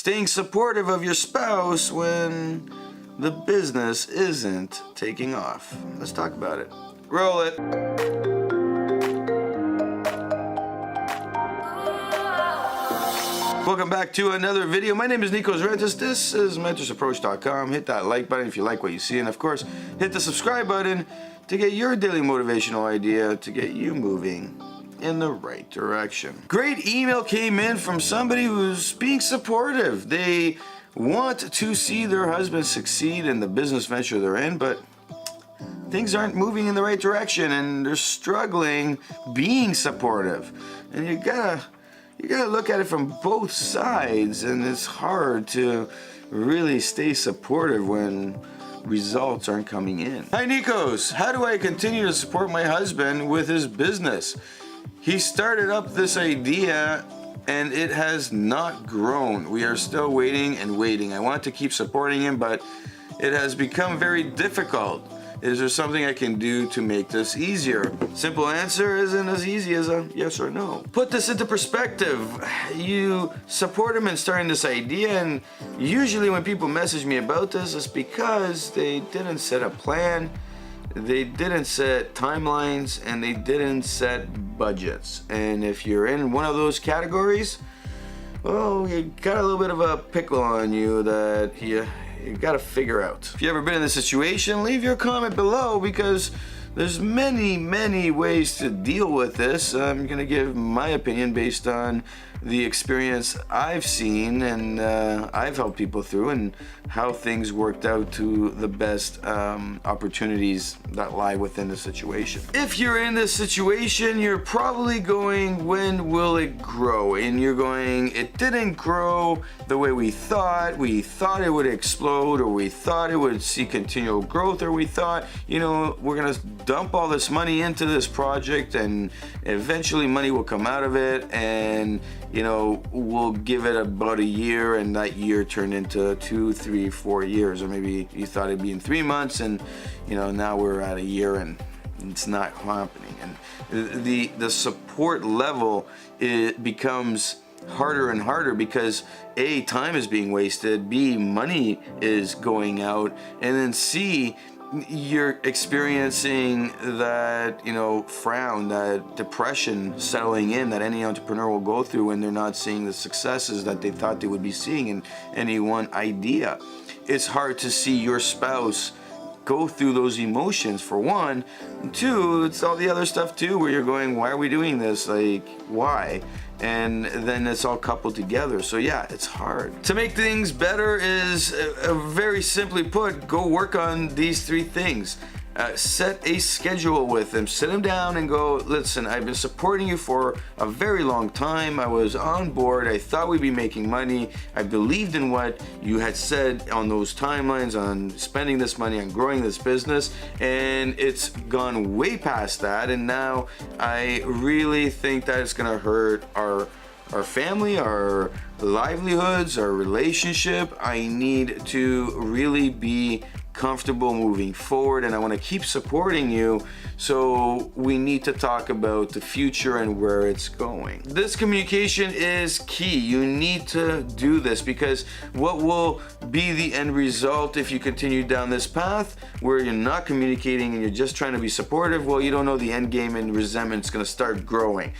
staying supportive of your spouse when the business isn't taking off. Let's talk about it. Roll it. Welcome back to another video. My name is Nikos Rentas. This is mentorsapproach.com. Hit that like button if you like what you see, and of course, hit the subscribe button to get your daily motivational idea to get you moving in the right direction. Great email came in from somebody who's being supportive. They want to see their husband succeed in the business venture they're in, but things aren't moving in the right direction and they're struggling being supportive. And you gotta look at it from both sides, and it's hard to really stay supportive when results aren't coming in. Hi Nikos, how do I continue to support my husband with his business? He started up this idea and it has not grown. We are still waiting and waiting. I want to keep supporting him, but it has become very difficult. Is there something I can do to make this easier? Simple answer isn't as easy as a yes or no. Put this into perspective. You support him in starting this idea, and usually when people message me about this, it's because they didn't set a plan, they didn't set timelines, and they didn't set budgets. And if you're in one of those categories, well, you got a little bit of a pickle on you that you gotta figure out. If you've ever been in this situation, leave your comment below, because there's many ways to deal with this. I'm gonna give my opinion based on the experience I've seen and I've helped people through, and how things worked out to the best opportunities that lie within the situation. If you're in this situation, you're probably going, when will it grow? And you're going, it didn't grow the way we thought. We thought it would explode, or we thought it would see continual growth, or we thought, you know, we're gonna dump all this money into this project and eventually money will come out of it, and you know, we'll give it about a year, and that year turned into 2, 3, 4 years. Or maybe you thought it'd be in 3 months, and you know, now we're at a year and it's not happening. And the support level, it becomes harder and harder because A, time is being wasted, B, money is going out, and then C, you're experiencing that, you know, frown, that depression settling in that any entrepreneur will go through when they're not seeing the successes that they thought they would be seeing in any one idea. It's hard to see your spouse go through those emotions, for one. And two, it's all the other stuff too, where you're going, why are we doing this? Like, why? And then it's all coupled together. So yeah, it's hard. To make things better is, very simply put, go work on these 3 things. Set a schedule with them. Sit them down and go, listen, I've been supporting you for a very long time. I was on board. I thought we'd be making money. I believed in what you had said on those timelines, on spending this money, on growing this business, and it's gone way past that. And now I really think that it's gonna hurt our family, our livelihoods, our relationship. I need to really be comfortable moving forward, and I want to keep supporting you, so we need to talk about the future and where it's going. This communication is key. You need to do this, because what will be the end result if you continue down this path where you're not communicating and you're just trying to be supportive? Well, you don't know the end game, and resentment's going to start growing.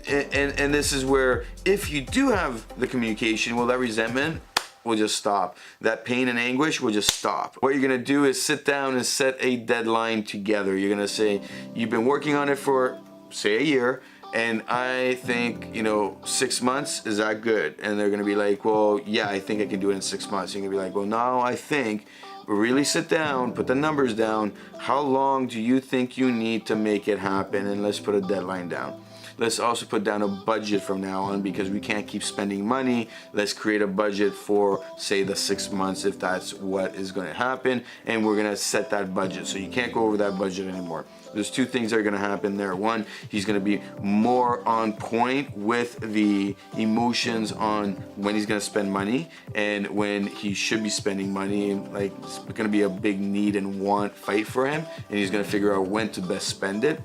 And this is where, if you do have the communication, well, that resentment will just stop. That pain and anguish will just stop. What you're gonna do is sit down and set a deadline together. You're gonna say, you've been working on it for, say, a year, and I think, you know, 6 months, is that good? And they're gonna be like, well, yeah, I think I can do it in 6 months. You're gonna be like, well, no, I think, really sit down, put the numbers down. How long do you think you need to make it happen? And let's put a deadline down. Let's also put down a budget from now on, because we can't keep spending money. Let's create a budget for, say, the 6 months, if that's what is going to happen, and we're going to set that budget. So you can't go over that budget anymore. There's 2 things that are going to happen there. One, he's going to be more on point with the emotions on when he's going to spend money and when he should be spending money. Like, it's going to be a big need and want fight for him, and he's going to figure out when to best spend it.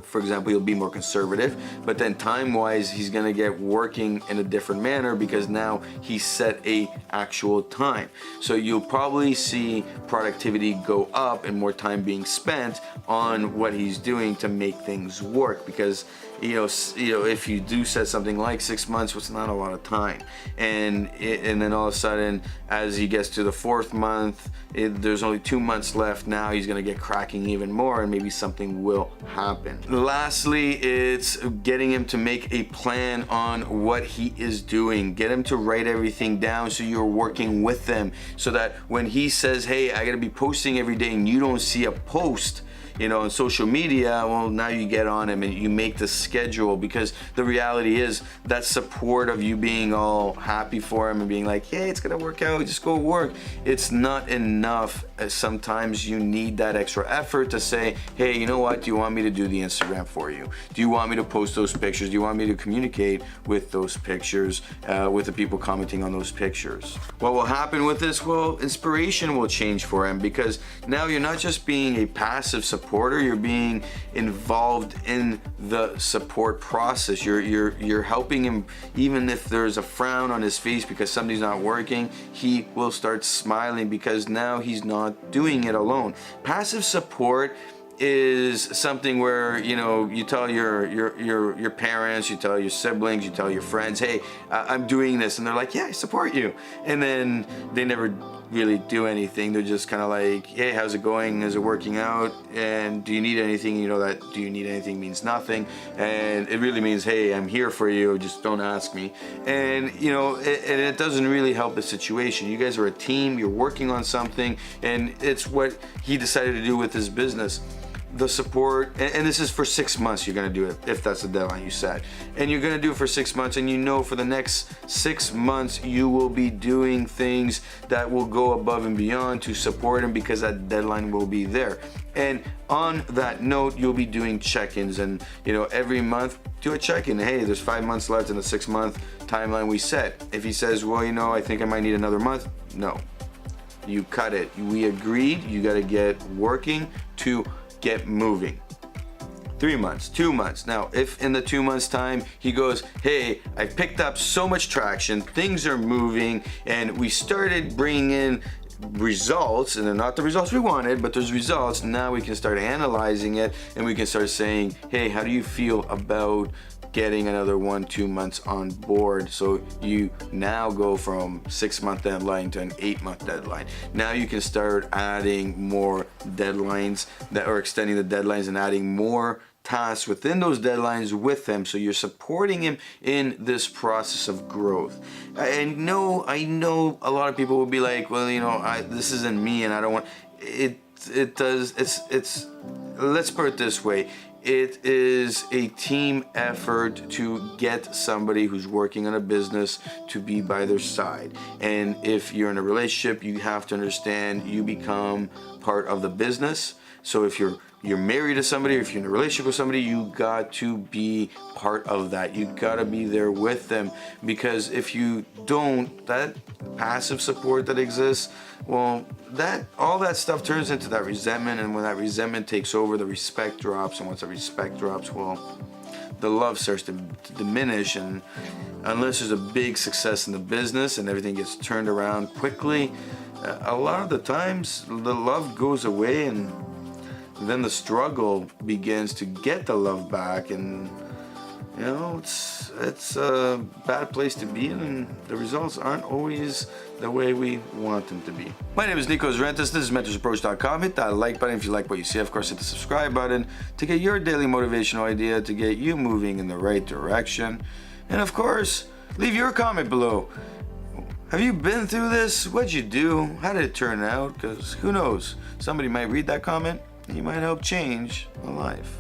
for example, he'll be more conservative, but then time-wise, he's gonna get working in a different manner because now he set a actual time. So you'll probably see productivity go up and more time being spent on what he's doing to make things work, because you know, if you do set something like 6 months, it's not a lot of time, and then all of a sudden, as he gets to the 4th month, there's only 2 months left. Now he's gonna get cracking even more, and maybe something will happen. Lastly, it's getting him to make a plan on what he is doing. Get him to write everything down so you're working with them, so that when he says, hey, I gotta be posting every day, and you don't see a post, you know, on social media, well, now you get on him and you make the schedule, because the reality is that support of you being all happy for him and being like, hey, it's gonna work out, just go work. It's not enough. Sometimes you need that extra effort to say, hey, you know what? Do you want me to do the Instagram for you? Do you want me to post those pictures? Do you want me to communicate with those pictures, with the people commenting on those pictures? What will happen with this? Well, inspiration will change for him, because now you're not just being a passive supporter, you're being involved in the support process. You're helping him. Even if there's a frown on his face because something's not working, he will start smiling because now he's not doing it alone. Passive support is something where, you know, you tell your parents, you tell your siblings, you tell your friends, hey, I'm doing this, and they're like, yeah, I support you, and then they never really do anything. They're just kind of like, hey, how's it going? Is it working out? And do you need anything? You know that do you need anything means nothing, and it really means, hey, I'm here for you, just don't ask me. And you know, it doesn't really help the situation. You guys are a team, you're working on something, and it's what he decided to do with his business. The support, and this is for 6 months you're gonna do it, if that's the deadline you set, and you're gonna do it for 6 months, and you know for the next 6 months you will be doing things that will go above and beyond to support him, because that deadline will be there. And on that note, you'll be doing check-ins, and you know, every month do a check-in. Hey, there's 5 months left in the 6 month timeline we set. If he says, well, you know, I think I might need another month, no, you cut it. We agreed, you got to get working to get moving. 3 months, 2 months. Now, if in the 2 months time he goes, hey, I picked up so much traction, things are moving, and we started bringing in results, and they're not the results we wanted, but there's results, now we can start analyzing it, and we can start saying, hey, how do you feel about getting another 1-2 months on board? So you now go from 6 month deadline to an 8 month deadline. Now you can start adding more deadlines that are extending the deadlines and adding more tasks within those deadlines with him, so you're supporting him in this process of growth. I know a lot of people will be like, well, you know, this isn't me, and I don't want it. It's let's put it this way. It is a team effort to get somebody who's working on a business to be by their side. And if you're in a relationship, you have to understand you become part of the business. So if you're married to somebody, or if you're in a relationship with somebody, you got to be part of that. You got to be there with them, because if you don't, that passive support that exists, well, all that stuff turns into that resentment, and when that resentment takes over, the respect drops, and once the respect drops, well, the love starts to diminish. And unless there's a big success in the business and everything gets turned around quickly, a lot of the times the love goes away, and then the struggle begins to get the love back, and you know, it's a bad place to be in, and the results aren't always the way we want them to be. My name is Nikos Rentas. This is mentorsapproach.com. Hit that like button if you like what you see. Of course, hit the subscribe button to get your daily motivational idea to get you moving in the right direction. And of course, leave your comment below. Have you been through this? What'd you do? How did it turn out? Because who knows? Somebody might read that comment, and you might help change a life.